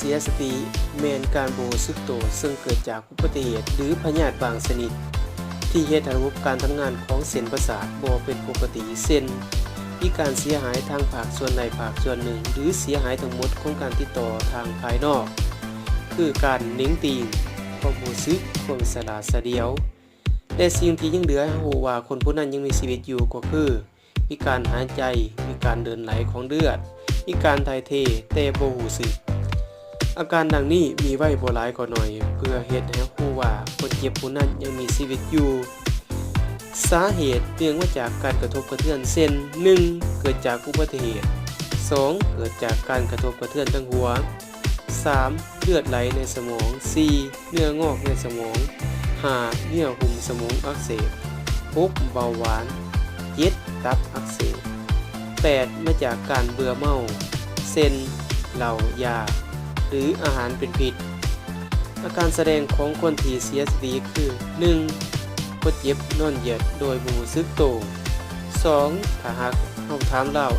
เสียสติแม่นการบ่รู้สึกตัวซึ่งเกิดจากอุบัติเหตุหรือพยาธิบางชนิดที่เฮ็ดให้ระบบการทำงานของเส้นประสาทบ่เป็นปกติเช่นมีการเสียหายทางภาคส่วนใดภาคส่วนหนึ่งหรือเสียหายทั้งหมดของการติดต่อทางภายนอกคือการหนิงตีนความรู้สึกความสลาดสะเดียวแต่สิ่งที่ยังเหลือให้รู้ว่าคนผู้นั้นยังมีชีวิตอยู่ก็คือมีการหายใจมีการเดินไหลของเลือดมีการถ่ายเทแต่บ่รู้สึกอาการดังนี้มีไว้บ่หลายก็น้อยเพื่อเฮ็ดให้รู้ว่าคนเจ็บผู้นั้นยังมีชีวิตอยู่สาเหตุเนื่องมาจากการกระทบกระเทือนเช่น 1. เกิดจากอุบัติเหตุ 2. เกิดจากการกระทบกระเทือนทางหัว 3. เลือดไหลในสมอง 4. เนื้องอกในสมอง 5. เนื้อหุ้มสมองอักเสบ 6. เบาหวาน 7. ตับอักเสบ 8. มาจากการเบื่อเมาเช่นเหล้ายาหรืออาหารเป็นพิษอาการแสดงของคนที่เสียสติคือ 1. คนเจ็บนอนเหยียดโดยบ่รู้สึกตัว 2. ถ้าหากเราถามแล้ว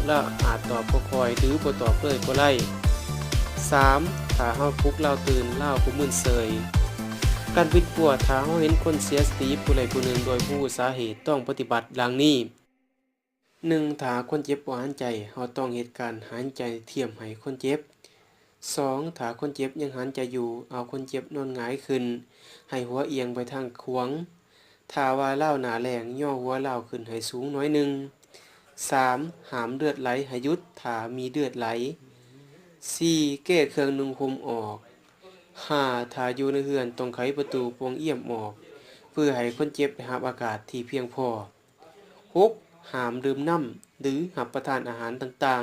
อาจตอบบ่ค่อยหรือบ่ตอบเลยก็ได้ 3. ถ้าเราปลุกเราตื่นเราก็มึนเซยการวิดปวดถ้าเราเห็นคนเสียสติผู้ใดผู้หนึ่งโดยบ่รู้สาเหตุต้องปฏิบัติดังนี้ 1. ถ้าคนเจ็บบ่หายใจเราต้องเฮ็ดการหายใจเทียมให้คนเจ็บ 2. ถ้าคนเจ็บยังหายใจอยู่เอาคนเจ็บนอนหงายขึ้นให้หัวเอียงไปทางขวางถ้าว่าเลาหน้าแรงย่อหัวเลาขึ้นให้สูงน้อยหนึ่ง 3. ห้ามเลือดไหลให้หยุดถ้ามีเลือดไหล 4. แก้เครื่องนุ่งห่มออก 5. ถ้าอยู่ในเรือนต้องไขประตูโปร่งเอี่ยมออกเพื่อให้คนเจ็บได้รับอากาศที่เพียงพอ 6. ห้ามดื่มน้ำหรือรับประทานอาหารต่าง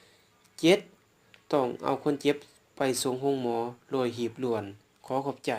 ๆ 7. ต้องเอาคนเจ็บไปส่งโรงหมอโดยหีบด่วนขอขอบใจ